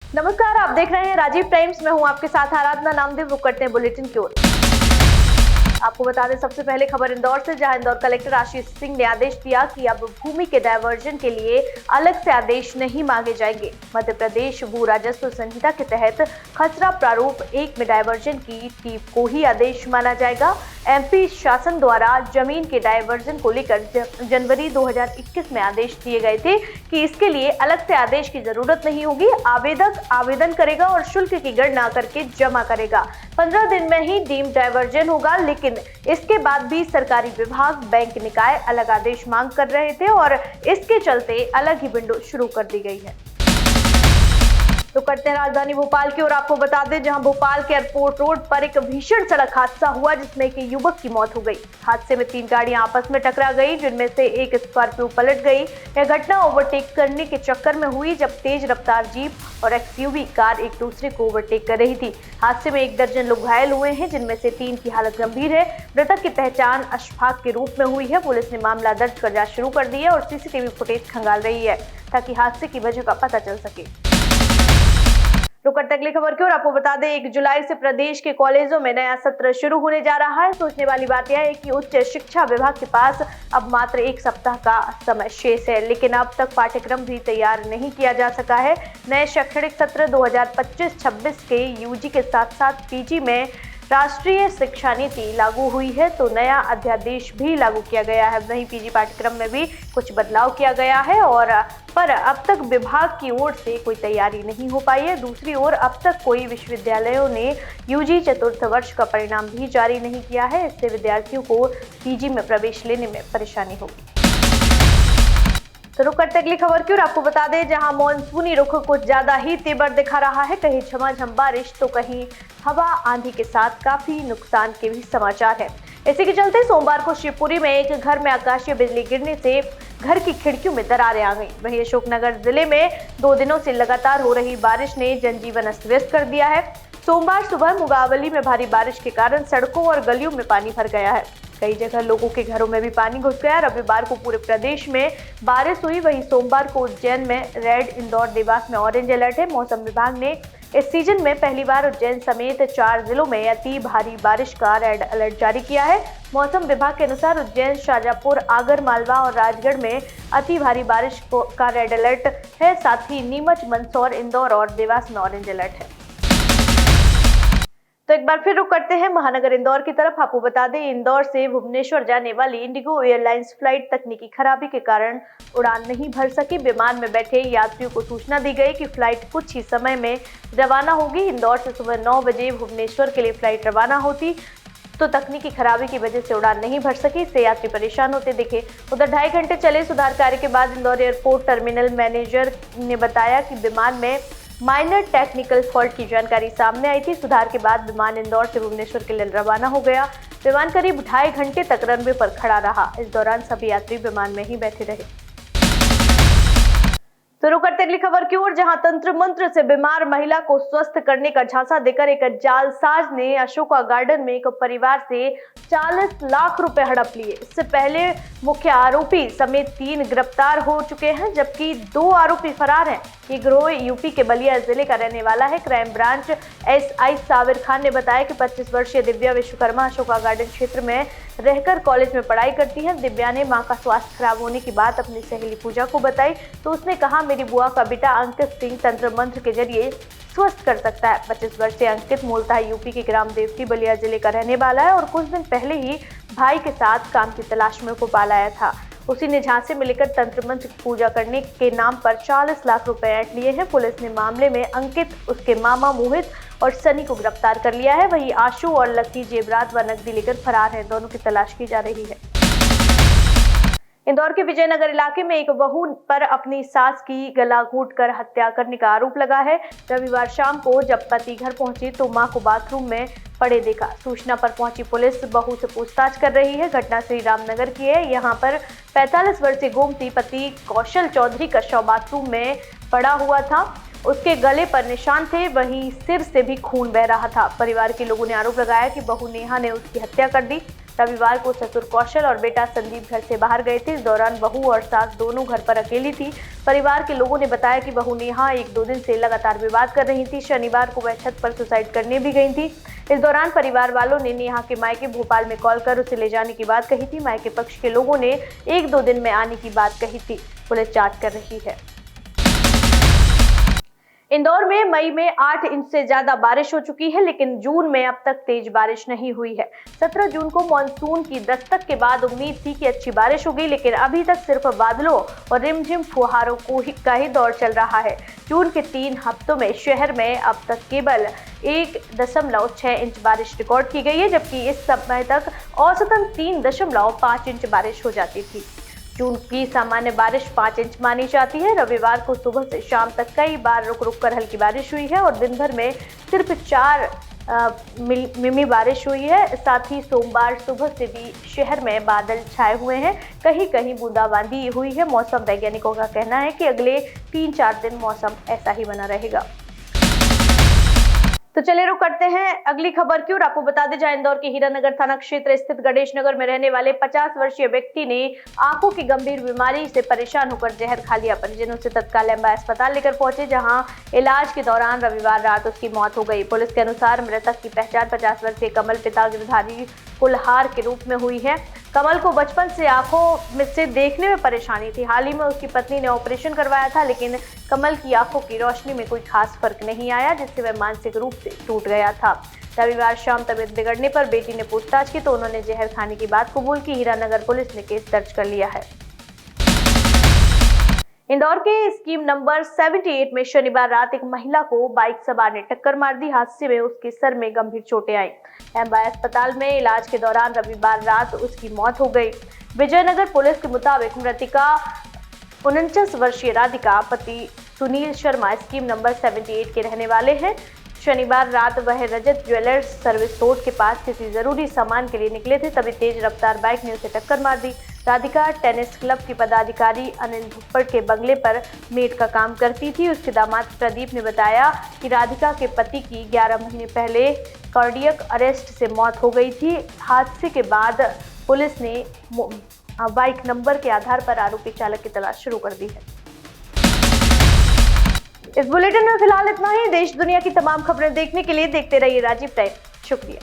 नमस्कार, आप देख रहे हैं राजीव टाइम्स। में हूं आपके साथ आराधना नामदेव। रुक करते हैं बुलेटिन की ओर। आपको बता दें सबसे पहले खबर इंदौर से, जहां इंदौर कलेक्टर आशीष सिंह ने आदेश दिया कि अब भूमि के डायवर्जन के लिए अलग से आदेश नहीं मांगे जाएंगे। मध्य प्रदेश भू राजस्व संहिता के तहत खसरा प्रारूप 1 में डायवर्जन की टीप को ही आदेश माना जाएगा। एमपी शासन द्वारा जमीन के डायवर्जन को लेकर जनवरी 2021 में आदेश दिए गए थे कि इसके लिए अलग से आदेश की जरूरत नहीं होगी। आवेदक आवेदन करेगा और शुल्क की गणना करके जमा करेगा। 15 दिन में ही डीम डायवर्जन होगा, लेकिन इसके बाद भी सरकारी विभाग, बैंक, निकाय अलग आदेश मांग कर रहे थे और इसके चलते अलग ही विंडो शुरू कर दी गई है। तो करते हैं राजधानी भोपाल की ओर। आपको बता दें, जहां भोपाल के एयरपोर्ट रोड पर एक भीषण सड़क हादसा हुआ, जिसमें एक युवक की मौत हो गई। हादसे में 3 गाड़ियां आपस में टकरा गई, जिनमें से एक स्कॉर्पियो पलट गई। यह घटना ओवरटेक करने के चक्कर में हुई, जब तेज रफ्तार जीप और एक्सयूवी कार एक दूसरे को ओवरटेक कर रही थी। हादसे में 1 दर्जन लोग घायल हुए हैं, जिनमें से 3 की हालत गंभीर है। मृतक की पहचान अशफाक के रूप में हुई है। पुलिस ने मामला दर्ज कर जांच शुरू कर दी है और सीसीटीवी फुटेज खंगाल रही है, ताकि हादसे की वजह का पता चल सके। रुक करते अगली खबर की ओर। आपको बता दें, 1 जुलाई से प्रदेश के कॉलेजों में नया सत्र शुरू होने जा रहा है। सोचने वाली बात यह है कि उच्च शिक्षा विभाग के पास अब मात्र 1 सप्ताह का समय शेष है, लेकिन अब तक पाठ्यक्रम भी तैयार नहीं किया जा सका है। नए शैक्षणिक सत्र 2025-26 के यूजी के साथ साथ पीजी में राष्ट्रीय शिक्षा नीति लागू हुई है, तो नया अध्यादेश भी लागू किया गया है। वहीं पीजी पाठ्यक्रम में भी कुछ बदलाव किया गया है, पर अब तक विभाग की ओर से कोई तैयारी नहीं हो पाई है। दूसरी ओर अब तक कोई विश्वविद्यालयों ने यूजी चतुर्थ वर्ष का परिणाम भी जारी नहीं किया है। इससे विद्यार्थियों को पीजी में प्रवेश लेने में परेशानी होगी। तो रुक करते अगली खबर की ओर। आपको बता दें, जहां मॉनसूनी रुख कुछ ज्यादा ही तेवर दिखा रहा है। कहीं झमाझम बारिश तो कहीं हवा आंधी के साथ काफी नुकसान के भी समाचार है। इसी के चलते सोमवार को शिवपुरी में एक घर में आकाशीय बिजली गिरने से घर की खिड़कियों में दरारें आ गई। वहीं अशोकनगर जिले में 2 दिनों से लगातार हो रही बारिश ने जनजीवन अस्त व्यस्त कर दिया है। सोमवार सुबह मुगावली में भारी बारिश के कारण सड़कों और गलियों में पानी भर गया है। कई जगह लोगों के घरों में भी पानी घुस गया। रविवार को पूरे प्रदेश में बारिश हुई। वहीं सोमवार को उज्जैन में रेड, इंदौर, देवास में ऑरेंज अलर्ट है। मौसम विभाग ने इस सीजन में पहली बार उज्जैन समेत 4 जिलों में अति भारी बारिश का रेड अलर्ट जारी किया है। मौसम विभाग के अनुसार उज्जैन, शाजापुर, आगर मालवा और राजगढ़ में अति भारी बारिश का रेड अलर्ट है। साथ ही नीमच, मंदसौर, इंदौर और देवास में ऑरेंज अलर्ट है। तो एक बार फिर रुक करते हैं महानगर इंदौर की तरफ। आपको बता दें, इंदौर से भुवनेश्वर जाने वाली इंडिगो एयरलाइंस फ्लाइट तकनीकी खराबी के कारण उड़ान नहीं भर सकी। विमान में बैठे यात्रियों को सूचना दी गई कि फ्लाइट कुछ ही समय में रवाना होगी। इंदौर से सुबह 9 बजे भुवनेश्वर के लिए फ्लाइट रवाना होती, तो तकनीकी खराबी की वजह से उड़ान नहीं भर सकी। इससे यात्री परेशान होते दिखे। उधर 2.5 घंटे चले सुधार कार्य के बाद इंदौर एयरपोर्ट टर्मिनल मैनेजर ने बताया कि विमान में माइनर टेक्निकल फॉल्ट की जानकारी सामने आई थी। सुधार के बाद विमान इंदौर से भुवनेश्वर के लिए रवाना हो गया। विमान करीब 2.5 घंटे तक रनवे पर खड़ा रहा। इस दौरान सभी यात्री विमान में ही बैठे रहे। तो रुक करते अगली खबर की ओर, जहां तंत्र मंत्र से बीमार महिला को स्वस्थ करने का झांसा देकर एक जालसाज ने अशोका गार्डन में एक परिवार से 40 लाख रुपए हड़प लिए। इससे पहले मुख्य आरोपी समेत 3 गिरफ्तार हो चुके हैं, जबकि 2 आरोपी फरार हैं। ये गिरोह यूपी के बलिया जिले का रहने वाला है। Crime branch SI Sabir Khan ने बताया कि 25 वर्षीय दिव्या विश्वकर्मा अशोका गार्डन क्षेत्र में रहकर कॉलेज में पढ़ाई करती है। दिव्या ने मां का स्वास्थ्य खराब होने की बात अपनी सहेली पूजा को बताई, तो उसने कहा, मेरी बुआ का बेटा अंकित सिंह तंत्र मंत्र के जरिए स्वस्थ कर सकता है। 25 वर्षीय अंकित मूलतः यूपी के ग्राम देवती बलिया जिले का रहने वाला है और कुछ दिन पहले ही भाई के साथ काम की तलाश में भोपाल आया था। उसी ने झांसे में लेकर तंत्र मंत्र की पूजा करने के नाम पर 40 लाख रुपए ऐंठ लिए हैं। पुलिस ने मामले में अंकित, उसके मामा मोहित और सनी को गिरफ्तार कर लिया है। वहीं आशु और लकी जेवरात व नकदी लेकर फरार है। दोनों की तलाश की जा रही है। इंदौर के विजयनगर इलाके में एक बहू पर अपनी सास की गला घोंटकर हत्या करने का आरोप लगा है। रविवार शाम को जब पति घर पहुंची तो मां को बाथरूम में पड़े देखा। सूचना पर पहुंची पुलिस बहू से पूछताछ कर रही है। घटना श्री रामनगर की है। यहां पर 45 वर्षीय गोमती पति कौशल चौधरी का शव बाथरूम में पड़ा हुआ था। उसके गले पर निशान थे, वहीं सिर से भी खून बह रहा था। परिवार के लोगों ने आरोप लगाया कि बहू नेहा ने उसकी हत्या कर दी। रविवार को ससुर कौशल और बेटा संदीप घर से बाहर गए थे। इस दौरान बहू और सास दोनों घर पर अकेली थी। परिवार के लोगों ने बताया कि बहू नेहा 1-2 दिन से लगातार विवाद कर रही थी। शनिवार को वह छत पर सुसाइड करने भी गई थी। इस दौरान परिवार वालों ने नेहा के मायके भोपाल में कॉल कर उसे ले जाने की बात कही थी। मायके पक्ष के लोगों ने 1-2 दिन में आने की बात कही थी। पुलिस जांच कर रही है। इंदौर में मई में 8 इंच से ज्यादा बारिश हो चुकी है, लेकिन जून में अब तक तेज बारिश नहीं हुई है। 17 जून को मानसून की दस्तक के बाद उम्मीद थी कि अच्छी बारिश होगी, लेकिन अभी तक सिर्फ बादलों और रिमझिम फुहारों का ही दौर चल रहा है। जून के 3 हफ्तों में शहर में अब तक केवल 1.6 इंच बारिश रिकॉर्ड की गई है, जबकि इस समय तक औसतन 3.5 इंच बारिश हो जाती थी। जून की सामान्य बारिश 5 इंच मानी जाती है। रविवार को सुबह से शाम तक कई बार रुक रुक कर हल्की बारिश हुई है और दिन भर में सिर्फ 4 मिमी बारिश हुई है। साथ ही सोमवार सुबह से भी शहर में बादल छाए हुए हैं, कहीं कहीं बूंदाबांदी हुई है। मौसम वैज्ञानिकों का कहना है कि अगले 3-4 दिन मौसम ऐसा ही बना रहेगा। तो चलिए रुक करते हैं अगली खबर की ओर। आपको बता दें, जहां इंदौर के हीरानगर थाना क्षेत्र स्थित गणेश नगर में रहने वाले 50 वर्षीय व्यक्ति ने आंखों की गंभीर बीमारी से परेशान होकर जहर खा लिया। परिजनों से तत्काल एम्बा अस्पताल लेकर पहुंचे, जहां इलाज के दौरान रविवार रात उसकी मौत हो गई। पुलिस के अनुसार मृतक की पहचान 50 वर्षीय कमल पिता गिरधारी कुल्हार के रूप में हुई है। कमल को बचपन से आंखों में से देखने में परेशानी थी। हाल ही में उसकी पत्नी ने ऑपरेशन करवाया था, लेकिन कमल की आंखों की रोशनी में कोई खास फर्क नहीं आया, जिससे वह मानसिक रूप से टूट गया था। रविवार शाम तबीयत बिगड़ने पर बेटी ने पूछताछ की तो उन्होंने जहर खाने की बात कबूल की। हीरानगर पुलिस ने केस दर्ज कर लिया है। इंदौर के स्कीम नंबर 78 में शनिवार रात एक महिला को बाइक सवार ने टक्कर मार दी। हादसे में उसके सर में गंभीर चोटें आई। एम्बा अस्पताल में इलाज के दौरान रविवार रात उसकी मौत हो गई। विजयनगर पुलिस के मुताबिक मृतका 49 वर्षीय राधिका पति सुनील शर्मा स्कीम नंबर 78 के रहने वाले हैं। शनिवार रात वह रजत ज्वेलर्स सर्विस रोड के पास किसी जरूरी सामान के लिए निकले थे, तभी तेज रफ्तार बाइक ने उसे टक्कर मार दी। राधिका टेनिस क्लब की पदाधिकारी अनिल धुप्पड़ के बंगले पर मेड का काम करती थी। उसके दामाद प्रदीप ने बताया कि राधिका के पति की 11 महीने पहले कार्डियक अरेस्ट से मौत हो गई थी। हादसे के बाद पुलिस ने बाइक नंबर के आधार पर आरोपी चालक की तलाश शुरू कर दी है। इस बुलेटिन में फिलहाल इतना ही। देश दुनिया की तमाम खबरें देखने के लिए देखते रहिए राजीव टाइम। शुक्रिया।